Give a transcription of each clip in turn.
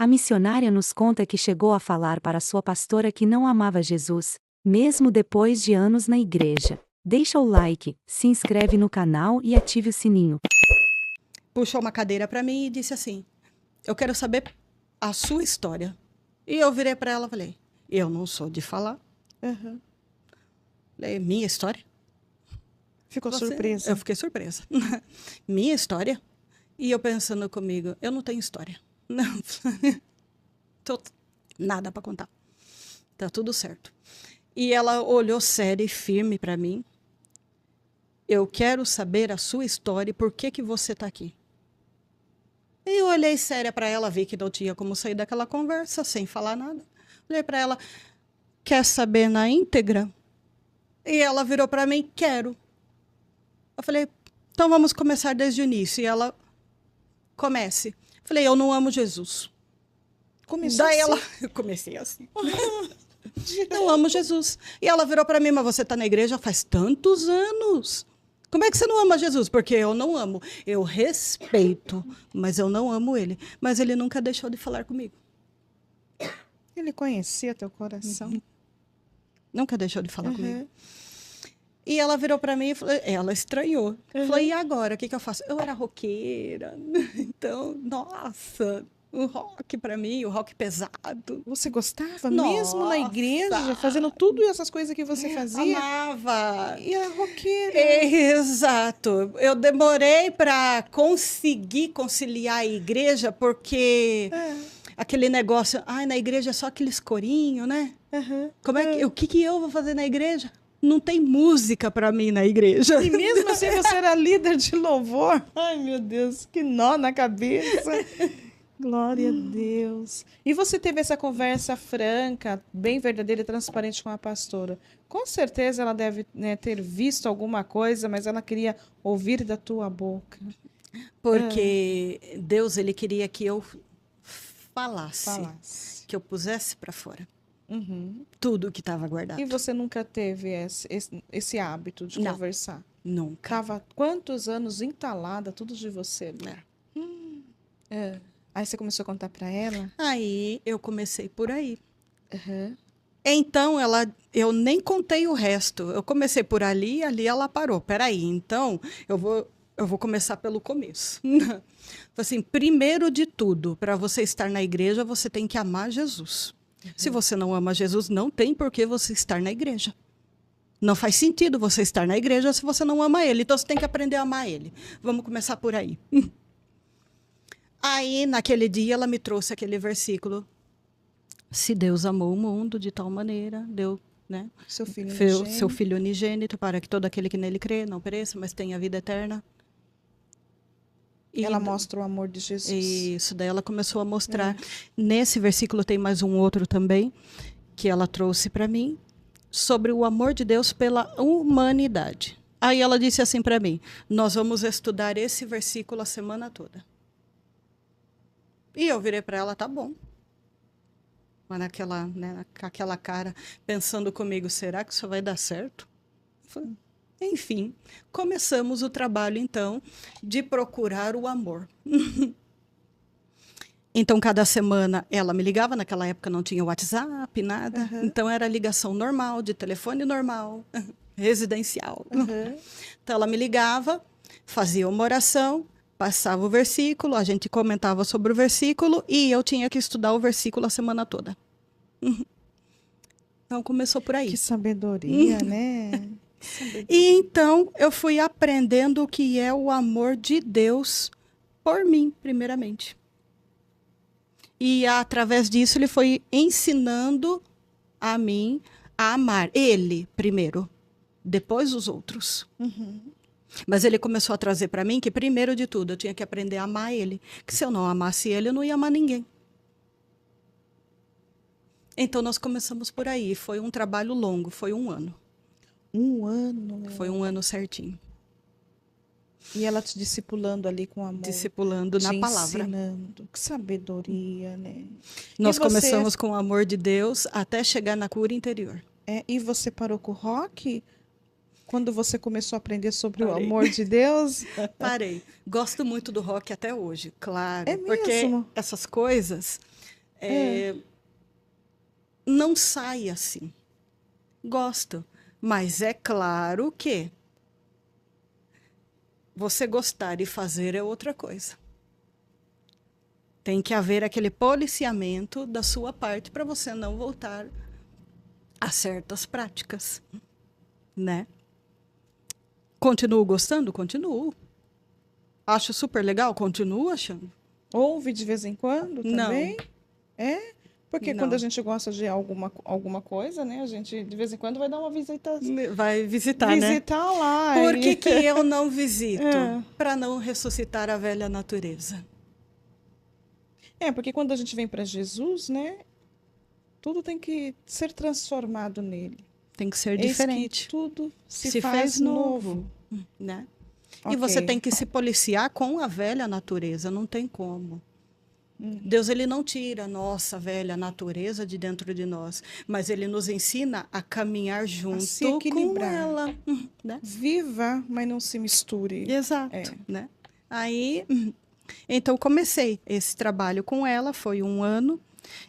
A missionária nos conta que chegou a falar para sua pastora que não amava Jesus, mesmo depois de anos na igreja. Deixa o like, se inscreve no canal e ative o sininho. Puxou uma cadeira para mim e disse assim: eu quero saber a sua história. E eu virei para ela e falei: eu não sou de falar. Uhum. Falei: minha história? Ficou surpresa. Eu fiquei surpresa. Minha história? E eu pensando comigo: eu não tenho história. Não. Tô nada para contar. Tá tudo certo. E ela olhou séria e firme para mim. Eu quero saber a sua história e por que que você está aqui. E eu olhei séria para ela, vi que não tinha como sair daquela conversa sem falar nada. Olhei para ela: quer saber na íntegra? E ela virou para mim: quero. Eu falei: então vamos começar desde o início. E ela: comece. Falei: eu não amo Jesus. Começou Daí assim. eu comecei assim. Eu amo Jesus. E ela virou para mim: mas você está na igreja faz tantos anos. Como é que você não ama Jesus? Porque eu não amo. Eu respeito, mas eu não amo ele. Mas ele nunca deixou de falar comigo. Ele conhecia teu coração. Nunca deixou de falar comigo. E ela virou para mim e falou, ela estranhou. Falou: e agora? O que eu faço? Eu era roqueira. Então, nossa, o rock para mim, o rock pesado. Você gostava Nossa. mesmo na igreja, fazendo tudo essas coisas que você fazia? Amava. E a roqueira? Exato. Eu demorei para conseguir conciliar a igreja, porque aquele negócio, ai, na igreja é só aqueles corinhos, né? Como é que, o que eu vou fazer na igreja? Não tem música para mim na igreja. E mesmo assim você era líder de louvor? Ai, meu Deus, que nó na cabeça. Glória a Deus. E você teve essa conversa franca, bem verdadeira e transparente com a pastora. Com certeza ela deve, né, ter visto alguma coisa, mas ela queria ouvir da tua boca. Porque Deus, ele queria que eu falasse. Que eu pusesse para fora. Tudo que estava guardado. E você nunca teve esse hábito de conversar? Nunca. Tava quantos anos entalada, tudo de você, né? Aí você começou a contar para ela? Aí eu comecei por aí. Então eu nem contei o resto. Eu comecei por ali, ali ela parou. Peraí, então eu vou começar pelo começo. Assim, primeiro de tudo, para você estar na igreja, você tem que amar Jesus. Se você não ama Jesus, não tem por que você estar na igreja. Não faz sentido você estar na igreja se você não ama ele. Então você tem que aprender a amar ele. Vamos começar por aí. Aí, naquele dia, ela me trouxe aquele versículo. Se Deus amou o mundo de tal maneira, deu, né, seu filho unigênito, para que todo aquele que nele crê não pereça, mas tenha vida eterna. Ela mostra o amor de Jesus. Isso, daí ela começou a mostrar. Nesse versículo tem mais um outro também, que ela trouxe para mim, sobre o amor de Deus pela humanidade. Aí ela disse assim para mim: nós vamos estudar esse versículo a semana toda. E eu virei para ela: tá bom. Mas naquela cara, pensando comigo: será que isso vai dar certo? Enfim, começamos o trabalho, então, de procurar o amor. Então, cada semana ela me ligava. Naquela época não tinha WhatsApp, nada. Então, era ligação normal, de telefone normal, residencial. Então, ela me ligava, fazia uma oração, passava o versículo, a gente comentava sobre o versículo e eu tinha que estudar o versículo a semana toda. Então, começou por aí. Que sabedoria, né? E então, eu fui aprendendo o que é o amor de Deus por mim, primeiramente. E, através disso, ele foi ensinando a mim a amar ele primeiro, depois os outros. Mas ele começou a trazer para mim que, primeiro de tudo, eu tinha que aprender a amar ele. Que se eu não amasse ele, eu não ia amar ninguém. Então, nós começamos por aí. Foi um trabalho longo, foi 1 ano. 1 ano? Foi 1 ano certinho. E ela te discipulando ali com amor. Discipulando na palavra. Ensinando. Que sabedoria, né? Nós começamos com o amor de Deus até chegar na cura interior. E você parou com o rock? Quando você começou a aprender sobre o amor de Deus? Parei. Gosto muito do rock até hoje, claro. É mesmo? Porque essas coisas Não sai assim. Gosto. Mas é claro que você gostar e fazer é outra coisa. Tem que haver aquele policiamento da sua parte para você não voltar a certas práticas, né? Continuo gostando? Continuo. Acho super legal? Continuo achando. Ouve de vez em quando também? É? Porque Não. quando a gente gosta de alguma coisa, né? A gente, de vez em quando, vai dar uma visita. Vai visitar, né? Visitar lá. Por que que eu não visito? É. Para não ressuscitar a velha natureza. Porque quando a gente vem para Jesus, né? Tudo tem que ser transformado nele. Tem que ser Eis diferente. que tudo se faz faz novo. Né? E Ok. você tem que se policiar com a velha natureza, não tem como. Deus, ele não tira a nossa velha natureza de dentro de nós, mas ele nos ensina a caminhar junto se equilibrar. com ela. Né? Viva, mas não se misture. Exato. É. Né? Aí, então, comecei esse trabalho com ela, foi 1 ano,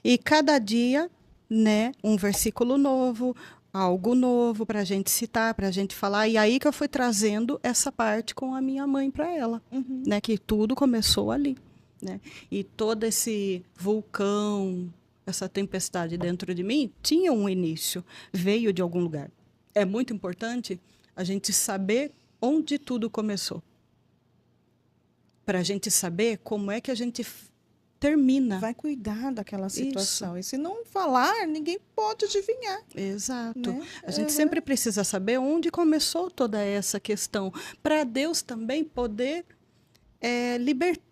e cada dia, né, um versículo novo, algo novo para a gente citar, para a gente falar. E aí que eu fui trazendo essa parte com a minha mãe para ela, né? Que tudo começou ali, né? E todo esse vulcão, essa tempestade dentro de mim tinha um início, veio de algum lugar. É muito importante a gente saber onde tudo começou, para a gente saber como é que a gente termina. Vai cuidar daquela situação. Isso. E se não falar, ninguém pode adivinhar. Exato. Né? A gente sempre precisa saber onde começou toda essa questão, para Deus também poder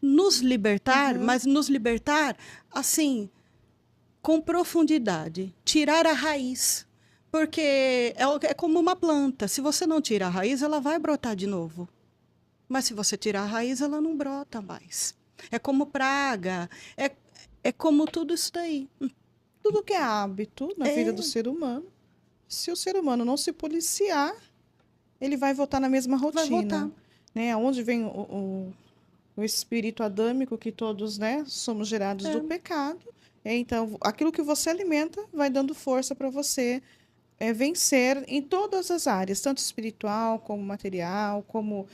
nos libertar, mas nos libertar assim, com profundidade, tirar a raiz. Porque é como uma planta, se você não tira a raiz, ela vai brotar de novo. Mas se você tirar a raiz, ela não brota mais. É como praga, é como tudo isso daí. Tudo que é hábito na vida do ser humano, se o ser humano não se policiar, ele vai voltar na mesma rotina. Vai voltar. Né? Onde vem o espírito adâmico, que todos, né, somos gerados do pecado. Então, aquilo que você alimenta vai dando força para você vencer em todas as áreas, tanto espiritual, como material, como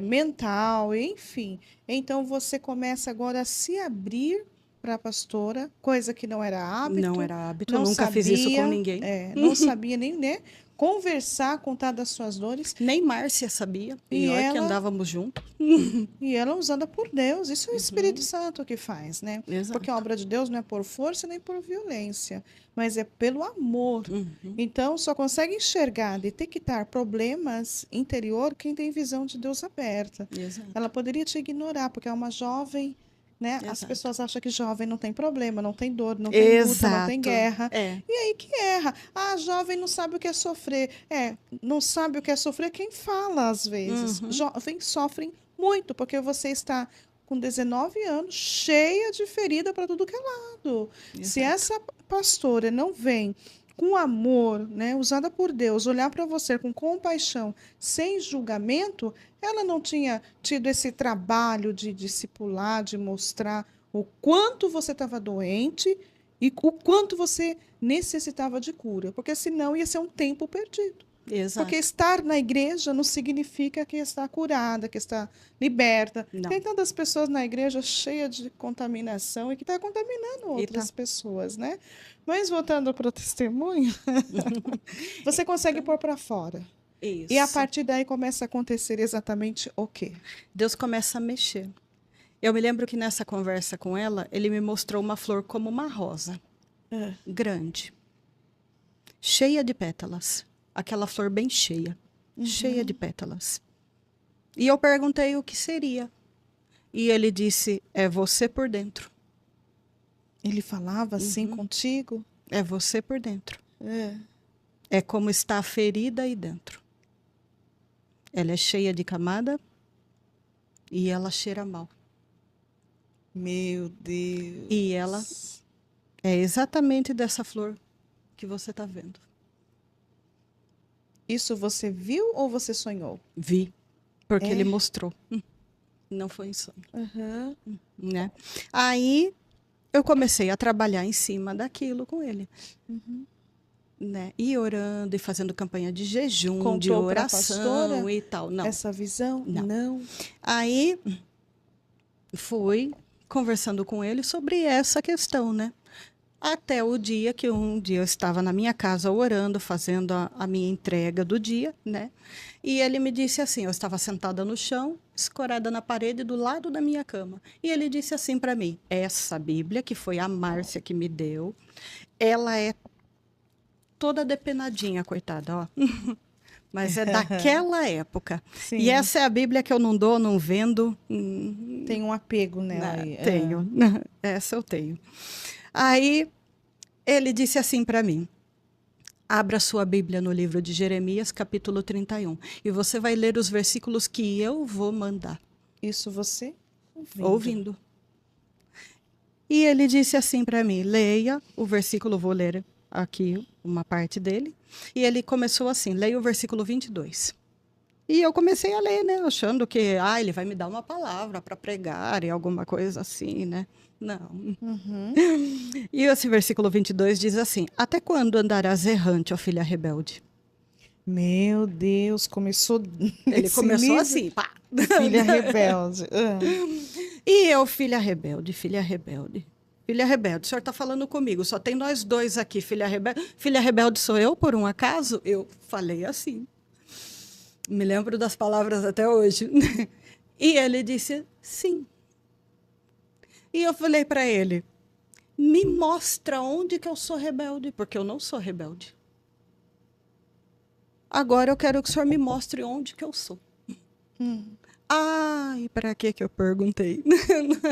mental, enfim. Então, você começa agora a se abrir para a pastora, coisa que não era hábito. Não era hábito, eu nunca fiz isso com ninguém. Não sabia nem, né, conversar, contar das suas dores. Nem Márcia sabia, e olha que andávamos juntos. E ela usada por Deus, isso é o Espírito Santo que faz, né? Exato. Porque a obra de Deus não é por força nem por violência, mas é pelo amor. Então, só consegue enxergar, detectar problemas interior quem tem visão de Deus aberta. Exato. Ela poderia te ignorar, porque é uma jovem, né? As Exato. pessoas acham que jovem não tem problema, não tem dor, não tem luta, não tem guerra. E aí que erra. Ah, jovem não sabe o que é sofrer. Não sabe o que é sofrer quem fala, às vezes. Jovens sofrem muito, porque você está com 19 anos, cheia de ferida para tudo que é lado. Exato. Se essa pastora não vem com amor, né, usada por Deus, olhar para você com compaixão, sem julgamento, ela não tinha tido esse trabalho de discipular, de mostrar o quanto você estava doente e o quanto você necessitava de cura, porque senão ia ser um tempo perdido. Exato. Porque estar na igreja não significa que está curada, que está liberta. Não. Tem tantas pessoas na igreja cheia de contaminação e que está contaminando outras pessoas, né? Mas voltando para o testemunho, você consegue pôr para fora. Isso. E a partir daí começa a acontecer exatamente o quê? Deus começa a mexer. Eu me lembro que nessa conversa com ela, ele me mostrou uma flor como uma rosa, grande, cheia de pétalas. Aquela flor bem cheia, cheia de pétalas. E eu perguntei o que seria. E ele disse, é você por dentro. Ele falava assim contigo? É você por dentro. É como está a ferida aí dentro. Ela é cheia de camada e ela cheira mal. Meu Deus. E ela é exatamente dessa flor que você está vendo. Isso você viu ou você sonhou? Vi, porque ele mostrou. Não foi em sonho. Né? Aí eu comecei a trabalhar em cima daquilo com ele. Né? E orando, e fazendo campanha de jejum, Contou de pra oração pastora e tal. Não. essa visão? Não. Aí, fui conversando com ele sobre essa questão, né? Até o dia que um dia eu estava na minha casa orando, fazendo a minha entrega do dia, né? E ele me disse assim, eu estava sentada no chão, escorada na parede do lado da minha cama. E ele disse assim para mim, essa Bíblia, que foi a Márcia que me deu, ela é toda depenadinha, coitada, ó. Mas é daquela época. Sim. E essa é a Bíblia que eu não dou, não vendo. Tem um apego nela aí. Tenho. Essa eu tenho. Aí ele disse assim para mim: abra sua Bíblia no livro de Jeremias, capítulo 31. E você vai ler os versículos que eu vou mandar. Isso você Ouvindo. E ele disse assim para mim: leia o versículo, vou ler aqui uma parte dele. E ele começou assim: leia o versículo 22. E eu comecei a ler, né? Achando que ele vai me dar uma palavra para pregar e alguma coisa assim, né? Não. E esse versículo 22 diz assim: até quando andarás errante, ó filha rebelde? Meu Deus, começou. Ele começou nível. assim, pá. Filha rebelde. E eu, filha rebelde, filha rebelde. Filha rebelde, o senhor está falando comigo, só tem nós dois aqui, filha rebelde. Filha rebelde sou eu, por um acaso? Eu falei assim. Me lembro das palavras até hoje. E ele disse, sim. E eu falei para ele, me mostra onde que eu sou rebelde, porque eu não sou rebelde. Agora eu quero que o senhor me mostre onde que eu sou. Ai, para que eu perguntei?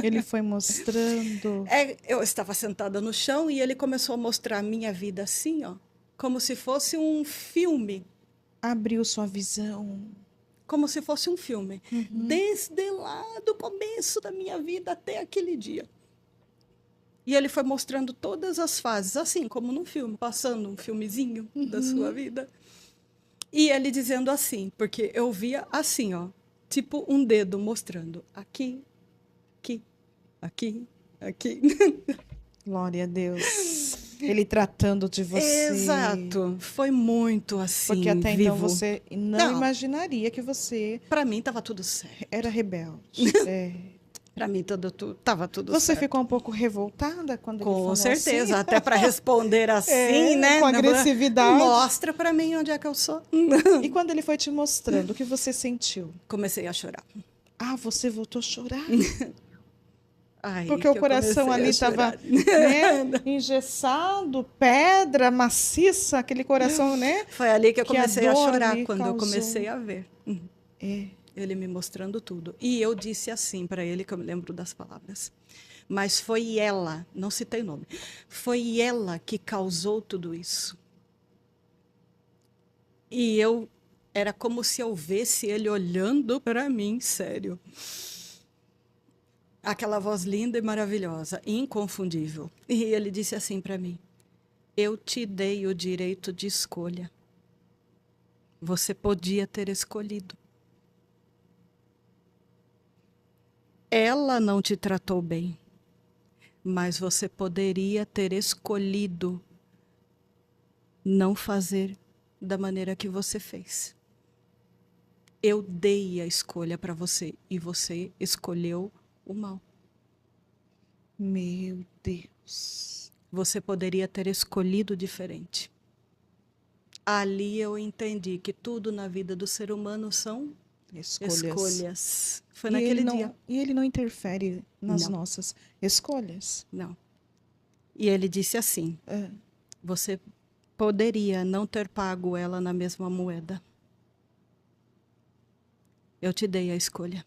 Ele foi mostrando. Eu estava sentada no chão e ele começou a mostrar a minha vida assim, ó, como se fosse um filme. Abriu sua visão. Como se fosse um filme. Desde lá do começo da minha vida até aquele dia. E ele foi mostrando todas as fases, assim como num filme, passando um filmezinho da sua vida. E ele dizendo assim, porque eu via assim, ó, tipo um dedo mostrando aqui, aqui, aqui, aqui. Glória a Deus. Ele tratando de você. Exato. Foi muito assim, Porque até vivo. então você não imaginaria que você Para mim estava tudo certo. era rebelde. Para mim estava tudo Você certo. ficou um pouco revoltada quando ele falou Com certeza, assim? até para responder assim, né? Com agressividade. Mostra para mim onde é que eu sou. E quando ele foi te mostrando, o que você sentiu? Comecei a chorar. Ah, você voltou a chorar? Ai, Porque o coração ali estava engessado, pedra maciça, aquele coração, né? Foi ali que eu comecei a chorar, ali quando eu causou. comecei a ver. Ele me mostrando tudo. E eu disse assim para ele, que eu me lembro das palavras. Mas foi ela, não citei nome, foi ela que causou tudo isso. E era como se eu visse ele olhando para mim, sério. Aquela voz linda e maravilhosa, inconfundível. E ele disse assim para mim: eu te dei o direito de escolha. Você podia ter escolhido. Ela não te tratou bem, mas você poderia ter escolhido não fazer da maneira que você fez. Eu dei a escolha para você e você escolheu o mal. Meu Deus. Você poderia ter escolhido diferente. Ali eu entendi que tudo na vida do ser humano são escolhas. Foi naquele dia. E ele não interfere nas nossas escolhas? Não. E ele disse assim, você poderia não ter pago ela na mesma moeda. Eu te dei a escolha.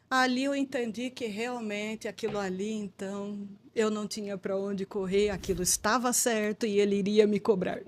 Ali eu entendi que realmente aquilo ali, então, eu não tinha para onde correr, aquilo estava certo e ele iria me cobrar.